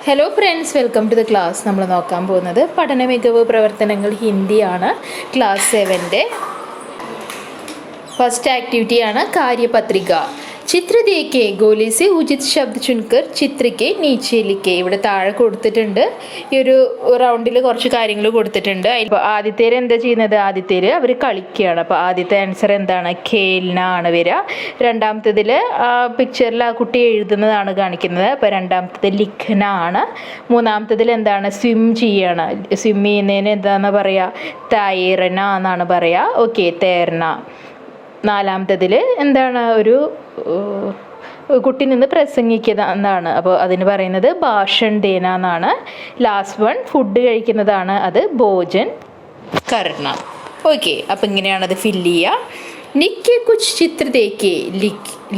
Hello friends, welcome to the class. നമ്മൾ നോക്കാൻ പോകുന്നത് പഠന മികവ് പ്രവർത്തനങ്ങൾ ഹിന്ദിയാണ്. Class 7ൻ്റെ first ആക്ടിവിറ്റിയാണ് കാര്യപത്രിക. ചിത്ര ദേഖേ ഗോലി സെ ഉചിത് ശബ്ദ ചുൻകർ ചിത്രയ്ക്ക് നീച്ചെ ലിഖേ. ഇവിടെ താഴെ കൊടുത്തിട്ടുണ്ട്. ഈ ഒരു റൗണ്ടിൽ കുറച്ച് കാര്യങ്ങൾ കൊടുത്തിട്ടുണ്ട്. അപ്പോൾ ആദ്യത്തേര് എന്താ ചെയ്യുന്നത്? ആദ്യത്തേര് അവർ കളിക്കുകയാണ്. അപ്പോൾ ആദ്യത്തെ ആൻസർ എന്താണ്? ഖേൽന ആണ് വരിക. രണ്ടാമത്തേതിൽ പിക്ചറിൽ ആ കുട്ടി എഴുതുന്നതാണ് കാണിക്കുന്നത്. അപ്പോൾ രണ്ടാമത്തേത് ലിഖ്ന ആണ്. മൂന്നാമത്തേതിൽ എന്താണ്? സ്വിം ചെയ്യാണ്. സ്വിം ചെയ്യുന്നതിന് എന്താണെന്ന് പറയുക? തൈറന എന്നാണ് പറയുക. ഓക്കെ, തേർന. നാലാമത്തേതിൽ എന്താണ്? ഒരു കുട്ടി നിന്ന് പ്രസംഗിക്കുക എന്നാണ്. അപ്പോൾ അതിന് പറയുന്നത് ഭാഷൺ ദേന എന്നാണ്. ലാസ്റ്റ് വൺ ഫുഡ് കഴിക്കുന്നതാണ്. അത് ഭോജൻ കർണ. ഓക്കെ, അപ്പം ഇങ്ങനെയാണത് ഫില്ല് ചെയ്യുക. നിക്ക് കുച്ച് ചിത്ര ദേഖേ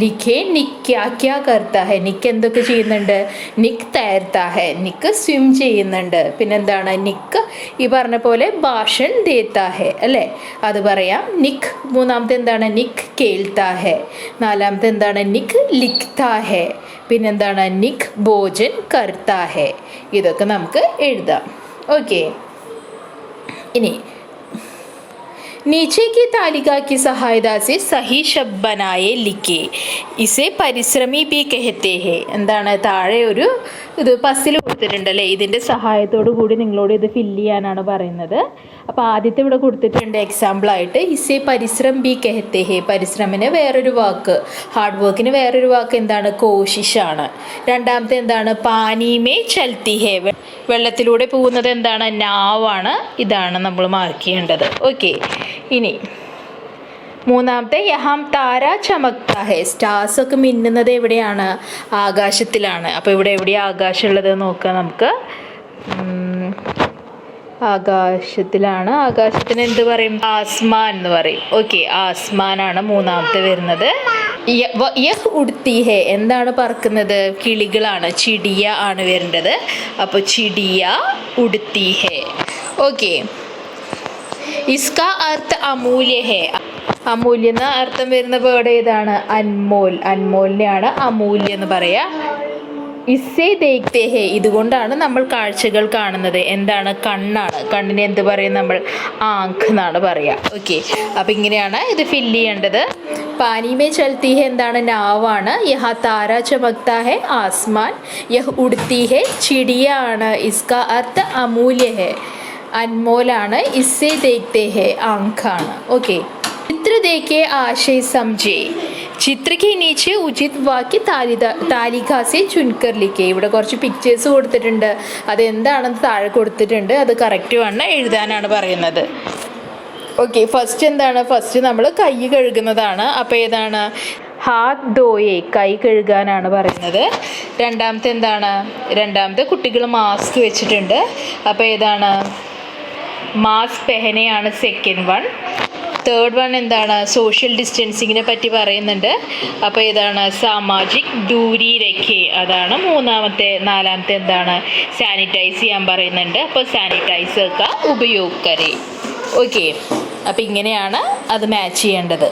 ലിഖേ. നിക്ക് ക്യാ ക്യാ കർത്താ ഹെ. നിക്ക് എന്തൊക്കെ ചെയ്യുന്നുണ്ട്? നിക്ക് തൈർത്താ ഹെ. നിക്ക് സ്വിം ചെയ്യുന്നുണ്ട്. പിന്നെന്താണ്? നിക്ക് ഈ പറഞ്ഞ പോലെ ഭാഷൺ ദേത്താ ഹെ അല്ലേ, അത് പറയാം. നിക്ക് മൂന്നാമത്തെ എന്താണ്? നിക്ക് കേൾത്താ ഹെ. നാലാമത്തെ എന്താണ്? നിക്ക് ലിഖ്താ ഹെ. പിന്നെന്താണ്? നിക്ക് ഭോജൻ കർത്താ ഹെ. ഇതൊക്കെ നമുക്ക് എഴുതാം. ഓക്കെ, ഇനി नीचे की तालिका की सहायता से सही शब्द बनाए लिखे. इसे परिश्रमी भी कहते हैं. എന്താണ്? താഴെ ഒരു ഇത് പസിൽ കൊടുത്തിട്ടുണ്ട് അല്ലേ. ഇതിൻ്റെ സഹായത്തോടു കൂടി നിങ്ങളോട് ഇത് ഫില്ല് ചെയ്യാനാണ് പറയുന്നത്. അപ്പോൾ ആദ്യത്തെ ഇവിടെ കൊടുത്തിട്ടുണ്ട് എക്സാമ്പിളായിട്ട്. ഇസെ പരിശ്രം ബി കെഹത്തെ ഹേ. പരിശ്രമിന് വേറൊരു വാക്ക്, ഹാർഡ് വർക്കിന് വേറൊരു വാക്ക് എന്താണ്? കോശിഷാണ്. രണ്ടാമത്തെ എന്താണ്? പാനീമേ ചൽത്തി ഹേ. വെള്ളത്തിലൂടെ പോകുന്നത് എന്താണ്? നാവാണ്. ഇതാണ് നമ്മൾ മാർക്ക് ചെയ്യേണ്ടത്. ഓക്കെ, ഇനി മൂന്നാമത്തെ യഹാം താര ചമക്ത ഹെ. സ്റ്റാർസ് ഒക്കെ മിന്നുന്നത് എവിടെയാണ്? ആകാശത്തിലാണ്. അപ്പോൾ ഇവിടെ എവിടെയാണ് ആകാശം ഉള്ളത് നോക്കാം നമുക്ക്. ആകാശത്തിലാണ്. ആകാശത്തിന് എന്ത് പറയും? ആസ്മാൻ എന്ന് പറയും. ഓക്കെ, ആസ്മാനാണ് മൂന്നാമത്തെ വരുന്നത്. യഹ് ഉടുത്തി ഹെ. എന്താണ് പറക്കുന്നത്? കിളികളാണ്. ചിടിയ ആണ് വരേണ്ടത്. അപ്പോൾ ചിടിയ ഉടുത്തി ഹെ. ഓക്കെ, ഇസ്കാ അർത്ഥ അമൂല്യ ഹെ. അമൂല്യ എന്ന അർത്ഥം വരുന്ന വേർഡ് ഏതാണ്? അൻമോൽ. അൻമോലിനെയാണ് അമൂല്യ എന്ന് പറയാ. ഇസ്സേ ദേഖ്തേ ഹേ. ഇതുകൊണ്ടാണ് നമ്മൾ കാഴ്ചകൾ കാണുന്നത്. എന്താണ്? കണ്ണാണ്. കണ്ണിനെ എന്ത് പറയും നമ്മൾ? ആങ്ക് എന്നാണ് പറയുക. ഓക്കെ, അപ്പം ഇങ്ങനെയാണ് ഇത് ഫില്ല് ചെയ്യേണ്ടത്. പാനിമേ ചൽത്തി ഹെ എന്താണ്? നാവാണ്. യഹ താര ചമക്താ ഹെ ആസ്മാൻ. യഹ് ഉടുത്തി ഹെ ചിടിയ ആണ്. ഇസ്കാ അർത്ഥ അമൂല്യ ഹെ അൻമോലാണ്. ഇസ്സേ ദേഖ്തേ ഹെ ആങ്കാണ്. ഓക്കെ, ചിത്ര ദേഖേ ആശയ സമझे. ചിത്ര के नीचे ഉചിത് വാക്യ താലിക സെ ചുൻകർ ലിഖേ. ഇവിടെ കുറച്ച് പിക്ചേഴ്സ് കൊടുത്തിട്ടുണ്ട്. അതെന്താണെന്ന് താഴെ കൊടുത്തിട്ടുണ്ട്. അത് കറക്റ്റ് വണ്ണം എഴുതാനാണ് പറയുന്നത്. ഓക്കെ, ഫസ്റ്റ് എന്താണ്? ഫസ്റ്റ് നമ്മൾ കൈ കഴുകുന്നതാണ്. അപ്പോൾ ഏതാണ്? ഹാത്ത് ധോയെ. കൈ കഴുകാനാണ് പറയുന്നത്. രണ്ടാമത്തെ എന്താണ്? രണ്ടാമത്തെ കുട്ടികൾ മാസ്ക് വെച്ചിട്ടുണ്ട്. അപ്പോൾ ഏതാണ്? മാസ്ക് പെഹനെയാണ് സെക്കൻഡ് വൺ. തേർഡ് വൺ എന്താണ്? സോഷ്യൽ ഡിസ്റ്റൻസിങ്ങിനെ പറ്റി പറയുന്നുണ്ട്. അപ്പോൾ ഏതാണ്? സാമാജിക് ദൂരി രഖേ. അതാണ് മൂന്നാമത്തെ. നാലാമത്തെ എന്താണ്? സാനിറ്റൈസ് ചെയ്യാൻ പറയുന്നുണ്ട്. അപ്പോൾ സാനിറ്റൈസർ കാ ഉപयोग കരേ. ഓക്കെ, അപ്പോൾ ഇങ്ങനെയാണ് അത് മാച്ച് ചെയ്യേണ്ടത്.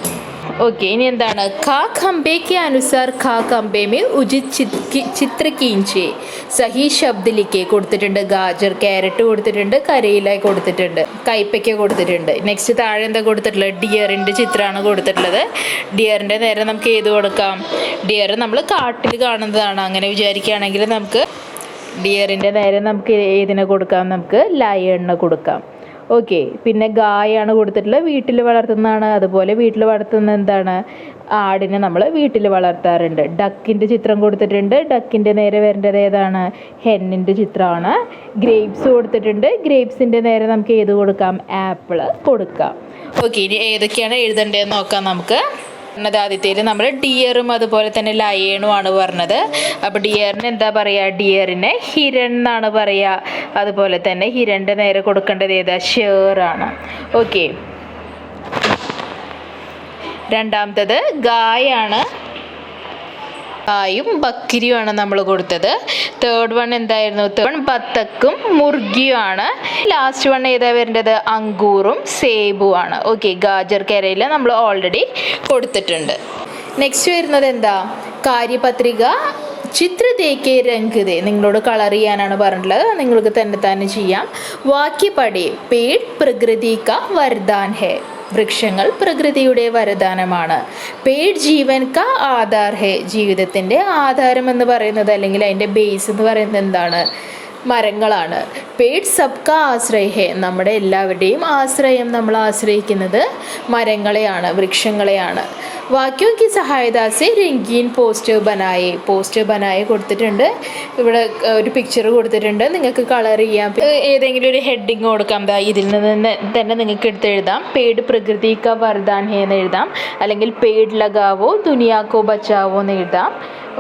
ഓക്കെ, ഇനി എന്താണ്? ഖാ ഖംബെ കെ അനുസാർ ഖാ ഖംബെ മേ ഉചിത് ചിത്ര കീഞ്ചെ സഹി ശബ്ദ ലിഖേ കൊടുത്തിട്ടുണ്ട്. ഗാജർ, ക്യാരറ്റ് കൊടുത്തിട്ടുണ്ട്. കരയില കൊടുത്തിട്ടുണ്ട്. കൈപ്പയ്ക്ക കൊടുത്തിട്ടുണ്ട്. നെക്സ്റ്റ് താഴെ എന്താ കൊടുത്തിട്ടുള്ളത്? ഡിയറിൻ്റെ ചിത്രമാണ് കൊടുത്തിട്ടുള്ളത്. ഡിയറിൻ്റെ നേരെ നമുക്ക് ഏത് കൊടുക്കാം? ഡിയർ നമ്മൾ കാട്ടിൽ കാണുന്നതാണ്. അങ്ങനെ വിചാരിക്കുകയാണെങ്കിൽ നമുക്ക് ഡിയറിൻ്റെ നേരെ നമുക്ക് ഏതിനെ കൊടുക്കാം? നമുക്ക് ലയണിനെ കൊടുക്കാം. ഓക്കെ, പിന്നെ ഗായാണ് കൊടുത്തിട്ടുള്ളത്. വീട്ടിൽ വളർത്തുന്നതാണ്. അതുപോലെ വീട്ടിൽ വളർത്തുന്ന എന്താണ്? ആടിനെ നമ്മൾ വീട്ടിൽ വളർത്താറുണ്ട്. ഡക്കിൻ്റെ ചിത്രം കൊടുത്തിട്ടുണ്ട്. ഡക്കിൻ്റെ നേരെ വരേണ്ടത് ഏതാണ്? ഹെന്നിൻ്റെ ചിത്രമാണ്. ഗ്രേപ്സ് കൊടുത്തിട്ടുണ്ട്. ഗ്രേപ്സിൻ്റെ നേരെ നമുക്ക് ഏത് കൊടുക്കാം? ആപ്പിൾ കൊടുക്കാം. ഓക്കെ, ഇനി ഏതൊക്കെയാണ് എഴുതേണ്ടതെന്ന് നോക്കാം നമുക്ക്. ആദ്യത്തേൽ നമ്മൾ ഡിയറും അതുപോലെ തന്നെ ലയണും ആണ് പറഞ്ഞത്. അപ്പോൾ ഡിയറിന് എന്താ പറയുക? ഡിയറിനെ ഹിരൺ എന്നാണ് പറയുക. അതുപോലെ തന്നെ ഹിരണിൻ്റെ നേരെ കൊടുക്കേണ്ടത് ഏതാ? ഷേറാണ്. ഓക്കെ, രണ്ടാമത്തത് ഗായാണ്. ഗായും ബക്കിരിയുമാണ് നമ്മൾ കൊടുത്തത്. തേർഡ് വൺ എന്തായിരുന്നു? തേർഡ് വൺ ബത്തക്കും മുർഗിയുമാണ്. ലാസ്റ്റ് വൺ ഏതാ വരേണ്ടത്? അങ്കൂറും സേബുമാണ്. ഓക്കെ, ഗാജർ കരയില നമ്മൾ ഓൾറെഡി കൊടുത്തിട്ടുണ്ട്. നെക്സ്റ്റ് വരുന്നത് എന്താ? കാര്യപത്രിക ചിത്ര ദേക്കേ രംഗ് ദേ, നിങ്ങളോട് കളർ ചെയ്യാനാണ് പറഞ്ഞിട്ടുള്ളത്, നിങ്ങൾക്ക് തന്നെ ചെയ്യാം. വാക്യ പഠേ, പേട് പ്രകൃതി കാ വരദാൻ ഹേ, വൃക്ഷങ്ങൾ പ്രകൃതിയുടെ വരദാനമാണ്. പേട് ജീവൻ കാ ആധാർ ഹേ, ജീവിതത്തിൻ്റെ ആധാരം എന്ന് പറയുന്നത് അല്ലെങ്കിൽ അതിൻ്റെ ബേസ് എന്ന് പറയുന്നത് എന്താണ്? മരങ്ങളാണ്. പേട് സബ്കാ ആശ്രയ ഹേ, നമ്മുടെ എല്ലാവരുടെയും ആശ്രയം, നമ്മൾ ആശ്രയിക്കുന്നത് മരങ്ങളെയാണ്, വൃക്ഷങ്ങളെയാണ്. വാക്യോം കി സഹായത സെ രംഗീൻ പോസ്റ്റർ ബനായെ കൊടുത്തിട്ടുണ്ട്. ഇവിടെ ഒരു പിക്ചർ കൊടുത്തിട്ടുണ്ട്, നിങ്ങൾക്ക് കളർ ചെയ്യാം. ഏതെങ്കിലും ഒരു ഹെഡിങ് കൊടുക്കാം. ഇതിൽ നിന്ന് തന്നെ നിങ്ങൾക്ക് എടുത്ത് എഴുതാം. പേട് പ്രകൃതി കാ വരദാൻ ഹേ എന്ന് എഴുതാം, അല്ലെങ്കിൽ പേട് ലഗാവോ ദുനിയാ കോ ബച്ചാവോ എന്ന് എഴുതാം.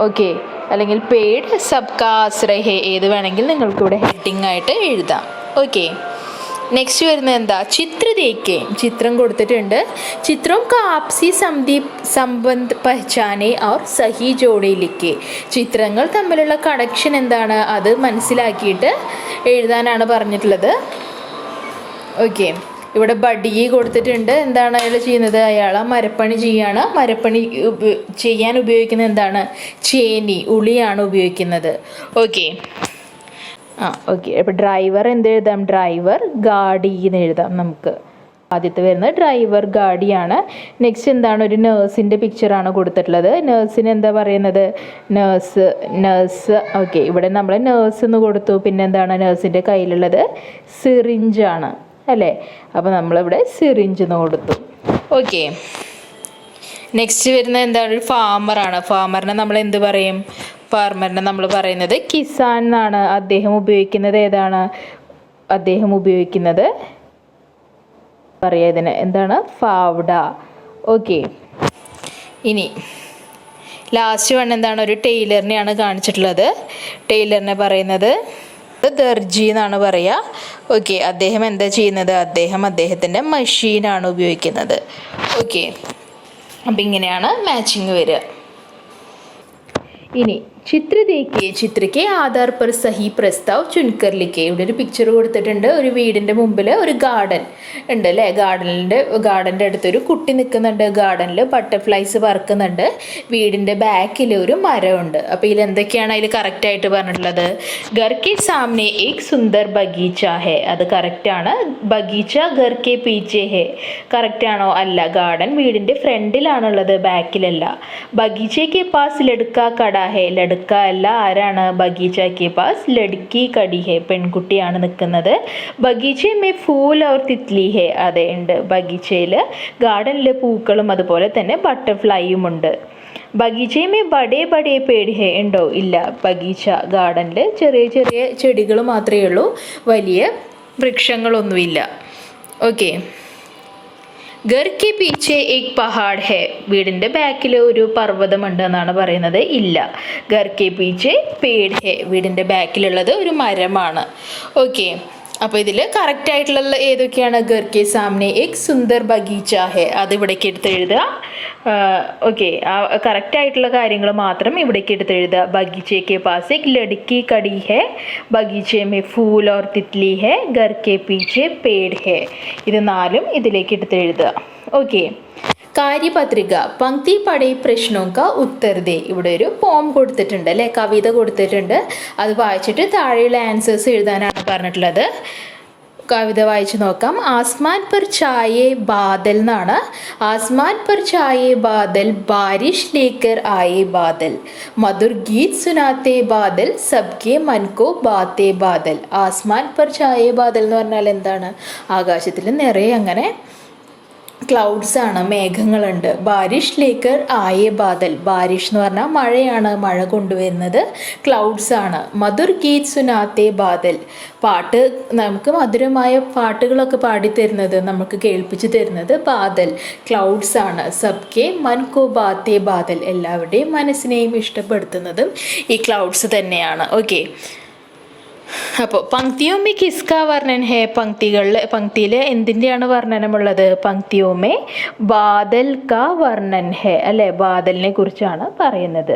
ഓക്കെ, അല്ലെങ്കിൽ പേട് സബ്കാ ആശ്രയ ഹേ, ഏത് വേണമെങ്കിൽ നിങ്ങൾക്കിവിടെ ഹെഡിങ് ആയിട്ട് എഴുതാം. ഓക്കെ, നെക്സ്റ്റ് വരുന്നത് എന്താ? ചിത്ര ദേക്കേ, ചിത്രം കൊടുത്തിട്ടുണ്ട്. ചിത്രം കാ ആപ്സി സംബന്ധ് പഹ്ചാനെ ഔർ സഹി ജോഡി ലിഖേ, ചിത്രങ്ങൾ തമ്മിലുള്ള കണക്ഷൻ എന്താണ് അത് മനസ്സിലാക്കിയിട്ട് എഴുതാനാണ് പറഞ്ഞിട്ടുള്ളത്. ഓക്കെ, ഇവിടെ ബഡിയെ കൊടുത്തിട്ടുണ്ട്. എന്താണ് അയാൾ ചെയ്യുന്നത്? അയാൾ മരപ്പണി ചെയ്യാണ്. മരപ്പണി ചെയ്യാൻ ഉപയോഗിക്കുന്നത് എന്താണ്? ചേനി, ഉളിയാണ് ഉപയോഗിക്കുന്നത്. Okay, okay. അപ്പോൾ ഡ്രൈവർ എന്ത് എഴുതാം? ഡ്രൈവർ ഗാഡി എന്ന് എഴുതാം. നമുക്ക് ആദ്യത്തെ വരുന്നത് ഡ്രൈവർ ഗാഡിയാണ്. നെക്സ്റ്റ് എന്താണ്? ഒരു നേഴ്സിൻ്റെ പിക്ചറാണ് കൊടുത്തിട്ടുള്ളത്. നേഴ്സിന് എന്താ പറയുന്നത്? നേഴ്സ്. ഓക്കെ, ഇവിടെ നമ്മൾ നേഴ്സ് എന്ന് കൊടുത്തു. പിന്നെ എന്താണ് നേഴ്സിൻ്റെ കയ്യിലുള്ളത്? സിറിഞ്ചാണ് അല്ലേ? അപ്പോൾ നമ്മളിവിടെ സിറിഞ്ച് എന്ന് കൊടുത്തു. ഓക്കെ, നെക്സ്റ്റ് വരുന്നത് എന്താണ്? ഒരു ഫാമറാണ്. ഫാമറിനെ നമ്മൾ എന്ത് പറയും? ഫാർമറിനെ നമ്മൾ പറയുന്നത് കിസാൻ എന്നാണ്. അദ്ദേഹം ഉപയോഗിക്കുന്നത് ഏതാണ്? അദ്ദേഹം ഉപയോഗിക്കുന്നത് പറയാം ഇതിന് എന്താണ്? ഫാവ്ഡ. ഓക്കെ, ഇനി ലാസ്റ്റ് വൺ എന്താണ്? ഒരു ടൈലറിനെയാണ് കാണിച്ചിട്ടുള്ളത്. ടൈലറിനെ പറയുന്നത് ദർജി എന്നാണ് പറയുക. ഓക്കെ, അദ്ദേഹം എന്താ ചെയ്യുന്നത്? അദ്ദേഹത്തിൻ്റെ മെഷീനാണ് ഉപയോഗിക്കുന്നത്. ഓക്കെ, അപ്പം ഇങ്ങനെയാണ് മാച്ചിങ് വരിക. ഇനി ചിത്ര ദേക്കേ, ചിത്രയ്ക്ക് ആധാർ പർ സഹി പ്രസ്താവ് ചുൻകർ ലിഖേ, ഇവിടെ ഒരു പിക്ചർ കൊടുത്തിട്ടുണ്ട്. ഒരു വീടിൻ്റെ മുമ്പിൽ ഒരു ഗാർഡൻ ഉണ്ട് അല്ലേ? ഗാർഡൻ്റെ അടുത്തൊരു കുട്ടി നിൽക്കുന്നുണ്ട്. ഗാർഡനിൽ ബട്ടർഫ്ലൈസ് പറക്കുന്നുണ്ട്. വീടിൻ്റെ ബാക്കിൽ ഒരു മരമുണ്ട്. അപ്പോൾ ഇതിൽ എന്തൊക്കെയാണ് അതിൽ കറക്റ്റായിട്ട് പറഞ്ഞിട്ടുള്ളത്? ഘർ കെ സാമനെ ഏക് സുന്ദർ ബഗീച്ച ഹേ, അത് കറക്റ്റാണ്. ബഗീച്ച ഘർ കെ പീച്ചെ ഹേ, കറക്റ്റാണോ? അല്ല, ഗാർഡൻ വീടിൻ്റെ ഫ്രണ്ടിലാണുള്ളത്, ബാക്കിലല്ല. ബഗീച്ചെ കെ പാസ് ലഡ്ക കടാ ഹേ, ലഡ്ക അല്ല, ആരാണ്? ബഗീച്ച കെ പാസ് ലഡ്കി കടി ഹേ, പെൺകുട്ടിയാണ് നിൽക്കുന്നത്. ബഗീച്ചെ മേ ഫൂൽ ഔർ തിത്ലി ഹേ, അതെ ഉണ്ട്. ബഗീച്ചയിൽ ഗാർഡനിൽ പൂക്കളും അതുപോലെ തന്നെ ബട്ടർഫ്ലൈയും ഉണ്ട്. ബഗീച്ചെ മേ ബഡേ ബഡേ പേട് ഹേ, ഉണ്ടോ? ഇല്ല. ബഗീച്ച ഗാർഡനിൽ ചെറിയ ചെറിയ ചെടികൾ മാത്രമേ ഉള്ളൂ, വലിയ വൃക്ഷങ്ങളൊന്നുമില്ല. ഓക്കെ, ഘർ കെ പീച്ചെ ഏക് പഹാഡ് ഹേ, വീടിൻ്റെ ബാക്കിൽ ഒരു പർവ്വതമുണ്ട് എന്നാണ് പറയുന്നത്. ഇല്ല. ഘർ കെ പീച്ചെ പേട് ഹേ, വീടിൻ്റെ ബാക്കിലുള്ളത് ഒരു മരമാണ്. ഓക്കെ, അപ്പോൾ ഇതിൽ കറക്റ്റായിട്ടുള്ള ഏതൊക്കെയാണ്? ഘർ കെ സാമനെ ഏക് സുന്ദർ ബഗീച്ച ഹേ, അത് ഇവിടേക്ക് എടുത്ത് എഴുതുക. ഓക്കെ, കറക്റ്റായിട്ടുള്ള കാര്യങ്ങൾ മാത്രം ഇവിടേക്ക് എടുത്ത് എഴുതുക. ബഗീച്ചെ കെ പാസ് ഏക് ലഡ്കി കടി ഹേ, ബഗീച്ചെ മേ ഫൂൽ ഓർ തിത്ലി ഹേ, ഘർ കെ പീച്ചെ പേട് ഹേ, ഇത് നാലും ഇതിലേക്ക് എടുത്ത് എഴുതുക. ഓക്കെ, കാര്യപത്രിക പങ്ക്തി പടേ പ്രശ്നോ കാ ഉത്തർ ദേ, ഇവിടെ ഒരു പോം കൊടുത്തിട്ടുണ്ട് അല്ലേ? കവിത കൊടുത്തിട്ടുണ്ട്. അത് വായിച്ചിട്ട് താഴെയുള്ള ആൻസേഴ്സ് എഴുതാനാണ് പറഞ്ഞിട്ടുള്ളത്. കവിത വായിച്ചു നോക്കാം. ആസ്മാൻ പർ ഛായേ ബാദൽ എന്നാണ്. ആസ്മാൻ പർ ഛായേ ബാദൽ, ബാരിഷ് ലേക്കർ ആയേ ബാദൽ, മധുർ ഗീത് സുനാത്തെ ബാദൽ, സബ്കെ മൻ കോ ബാത്തേ ബാദൽ. ആസ്മാൻ പർ ഛായേ ബാദൽ എന്ന് പറഞ്ഞാൽ എന്താണ്? ആകാശത്തിൽ നിറയെ അങ്ങനെ ക്ലൗഡ്സ് ആണ്, മേഘങ്ങളുണ്ട്. ബാരിഷ് ലേക്കർ ആയേ ബാദൽ, ബാരിഷ് എന്ന് പറഞ്ഞാൽ മഴയാണ്, മഴ കൊണ്ടുവരുന്നത്. ക്ലൗഡ്സ് ആണ്. മധുർ ഗീത് സുനാത്തെ ബാദൽ, പാട്ട്, നമുക്ക് മധുരമായ പാട്ടുകളൊക്കെ പാടിത്തരുന്നത്, നമുക്ക് കേൾപ്പിച്ച് തരുന്നത് ബാദൽ, ക്ലൗഡ്സ് ആണ്. സബ്കെ മൻ കോ ബാത്തേ ബാദൽ, എല്ലാവരുടെയും മനസ്സിനെയും ഇഷ്ടപ്പെടുത്തുന്നതും ഈ ക്ലൗഡ്സ് തന്നെയാണ്. ഓക്കെ, അപ്പോൾ പങ്ക്തിയോമേ കിസ്കാ വർണ്ണൻ ഹേ, പങ്ക്തിയിൽ എന്തിൻ്റെയാണ് വർണ്ണനമുള്ളത്? പങ്ക്തിയോമേ ബാദൽ കാ വർണ്ണൻ ഹേ അല്ലേ? ബാദലിനെ കുറിച്ചാണ് പറയുന്നത്.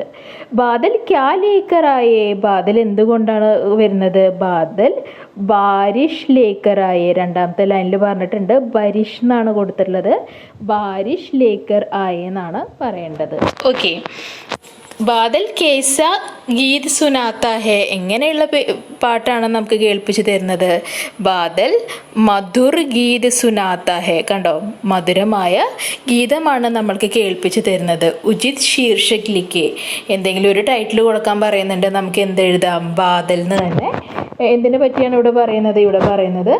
ബാദൽ ക്യാ ലേക്കറായേ, ബാദൽ എന്തുകൊണ്ടാണ് വരുന്നത്? ബാദൽ ബാരിഷ് ലേക്കറായേ, രണ്ടാമത്തെ ലൈനിൽ പറഞ്ഞിട്ടുണ്ട്. ബരിഷ് എന്നാണ് കൊടുത്തിട്ടുള്ളത്, ബാരിഷ് ലേക്കർ ആയേ എന്നാണ് പറയേണ്ടത്. ഓക്കെ, ബാദൽ കേസ ഗീത് സുനാത്ത ഹെ എങ്ങനെയുള്ള പാട്ടാണ് നമുക്ക് കേൾപ്പിച്ചു തരുന്നത്? ബാദൽ മധുർ ഗീത് സുനാത്ത ഹെ. കണ്ടോ, മധുരമായ ഗീതമാണ് നമ്മൾക്ക് കേൾപ്പിച്ചു തരുന്നത്. ഉചിത് ശീർഷക് ലിഖേ. എന്തെങ്കിലും ഒരു ടൈറ്റിൽ കൊടുക്കാൻ പറയുന്നുണ്ട്, നമുക്ക് എന്തെഴുതാം? ബാദൽ എന്ന് തന്നെ. എന്തിനെ പറ്റിയാണ് ഇവിടെ പറയുന്നത്? ഇവിടെ പറയുന്നത്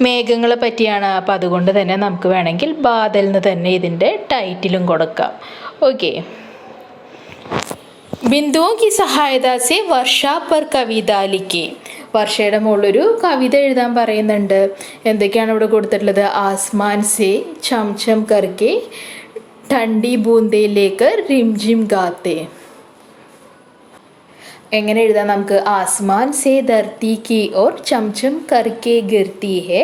മേഘങ്ങളെ പറ്റിയാണ്. അപ്പം അതുകൊണ്ട് തന്നെ നമുക്ക് വേണമെങ്കിൽ ബാദൽ എന്ന് തന്നെ ഇതിൻ്റെ ടൈറ്റിലും കൊടുക്കാം. ഓക്കെ. ബിന്ദുओं की सहायता से വർഷ पर കവിത ലിഖേ. വർഷയുടെ മുകളിലൊരു കവിത എഴുതാൻ പറയുന്നുണ്ട്. എന്തൊക്കെയാണ് ഇവിടെ കൊടുത്തിട്ടുള്ളത്? ആസ്മാൻ സേ ചം ചം കർക്കെ ठंडी बूंदे लेकर रिमझिम गाते. എങ്ങനെ എഴുതാം നമുക്ക്? ആസ്മാൻ സേ ധർത്തി की ओर चमचम करके गिरती है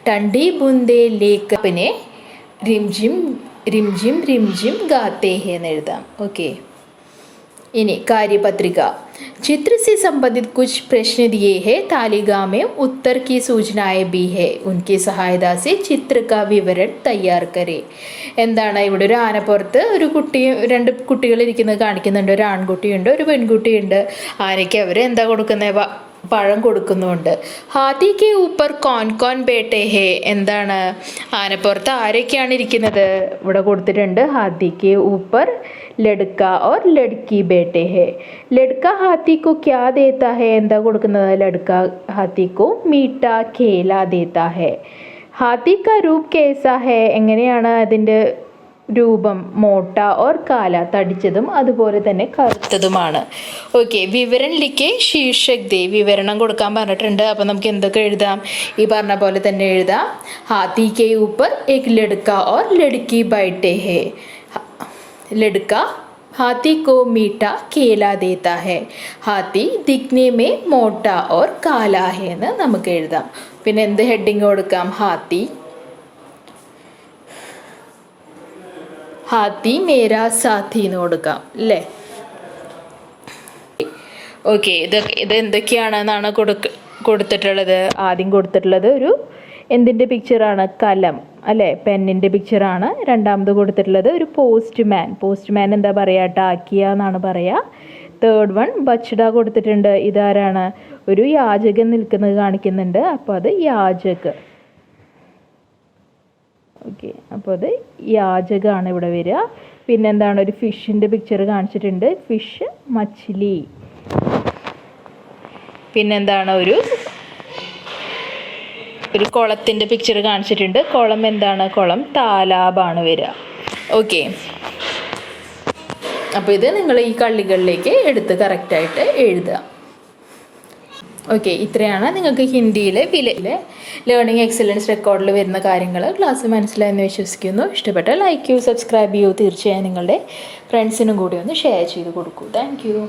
ठंडी बूंदे लेकर अपने रिमझिम रिमझिम रिमझिम गाते हैं എന്ന് എഴുതാം. ഓക്കെ. इन्हें कार्यपत्रिका चित्र से संबंधित कुछ प्रश्न दिए हैं. तालिका में उत्तर की सूचनाएं भी है. उनकी सहायता से चित्र का विवरण तैयार करें. എന്താണ് ഇവിടെ? ഒരു ആനപ്പുറത്ത് ഒരു കുട്ടിയും രണ്ട് കുട്ടികൾ ഇരിക്കുന്നത് കാണിക്കുന്നുണ്ട്. ഒരു ആൺകുട്ടിയുണ്ട്, ഒരു പെൺകുട്ടിയുണ്ട്. ആനയ്ക്ക് അവർ എന്താ കൊടുക്കുന്നത്? പഴം കൊടുക്കുന്നുണ്ട്. ഹാത്തി കെ ഊപ്പർ കോൻ കോൻ ബേട്ടെ ഹേ. എന്താണ്? ആനപ്പുറത്ത് ആരൊക്കെയാണ് ഇരിക്കുന്നത്? ഇവിടെ കൊടുത്തിട്ടുണ്ട്. ഹാത്തി കെ ഊപ്പർ ലഡ്ക ഓർ ലഡ്കി ബേട്ടെ ഹേ. ലഡ്ക ഹാത്തി കോ ക്യാ ദേത്താ ഹേ. എന്താ കൊടുക്കുന്നത്? ലഡ്ക ഹാത്തി കോ മീഠ ഖേല ദേത്താ ഹേ. ഹാത്തി കാ രൂപ് കേസാ ഹേ. എങ്ങനെയാണ് അതിൻ്റെ രൂപം? മോട്ട ഓർ കാല, തടിച്ചതും അതുപോലെ തന്നെ കറുത്തതുമാണ്. ഓക്കെ. വിവരൺ ലിഖേ ശീർഷക് ദേ. വിവരണം കൊടുക്കാൻ പറഞ്ഞിട്ടുണ്ട്. അപ്പം നമുക്ക് എന്തൊക്കെ എഴുതാം? ഈ പറഞ്ഞ പോലെ തന്നെ എഴുതാം. Haathi K ഊപ്പർ Ek ലഡ്ക or Ladki ബൈഠേ ഹേ. ലഡ്ക हाथी को मीठा केला देता है. हाथी दिखने में मोटा और काला है എന്ന് നമുക്ക് എഴുതാം. പിന്നെ എന്ത് ഹെഡിങ് കൊടുക്കാം? ഹാത്തി മേരാ സാഥി എന്ന് കൊടുക്കാം അല്ലേ? ഓക്കെ. ഇത് എന്തൊക്കെയാണെന്നാണ് കൊടുത്തിട്ടുള്ളത്? ആദ്യം കൊടുത്തിട്ടുള്ളത് ഒരു എന്തിൻ്റെ പിക്ചറാണ്? കലം അല്ലേ, പെന്നിൻ്റെ പിക്ചറാണ്. രണ്ടാമത് കൊടുത്തിട്ടുള്ളത് ഒരു പോസ്റ്റ്മാൻ എന്താ പറയുക? ടാക്കിയ എന്നാണ് പറയുക. തേർഡ് വൺ ബച്ച്ഡ കൊടുത്തിട്ടുണ്ട്. ഇതാരാണ്? ഒരു യാചകൻ നിൽക്കുന്നത് കാണിക്കുന്നുണ്ട്. അപ്പോൾ അത് യാചക്. ഓക്കെ. അപ്പോൾ അത് യാചകാണ് ഇവിടെ വരിക. പിന്നെന്താണ്? ഒരു ഫിഷിൻ്റെ പിക്ചർ കാണിച്ചിട്ടുണ്ട്. ഫിഷ്, മച്ഛലി. പിന്നെന്താണ്? ഒരു കുളത്തിൻ്റെ പിക്ചർ കാണിച്ചിട്ടുണ്ട്. കുളം എന്താണ്? കുളം താലാബാണ് വരിക. ഓക്കെ. അപ്പോൾ ഇത് നിങ്ങൾ ഈ കള്ളികളിലേക്ക് എടുത്ത് കറക്റ്റായിട്ട് എഴുതുക. ഓക്കെ. ഇത്രയാണ് നിങ്ങൾക്ക് ഹിന്ദിയിലെ ലേണിംഗ് എക്സലൻസ് റെക്കോർഡിൽ വരുന്ന കാര്യങ്ങൾ. ക്ലാസ് മനസ്സിലായെന്ന് വിശ്വസിക്കുന്നു. ഇഷ്ടപ്പെട്ട ലൈക്ക് ചെയ്യൂ, സബ്സ്ക്രൈബ് ചെയ്യൂ. തീർച്ചയായും നിങ്ങളുടെ ഫ്രണ്ട്സിനും കൂടി ഒന്ന് ഷെയർ ചെയ്ത് കൊടുക്കൂ. Thank you.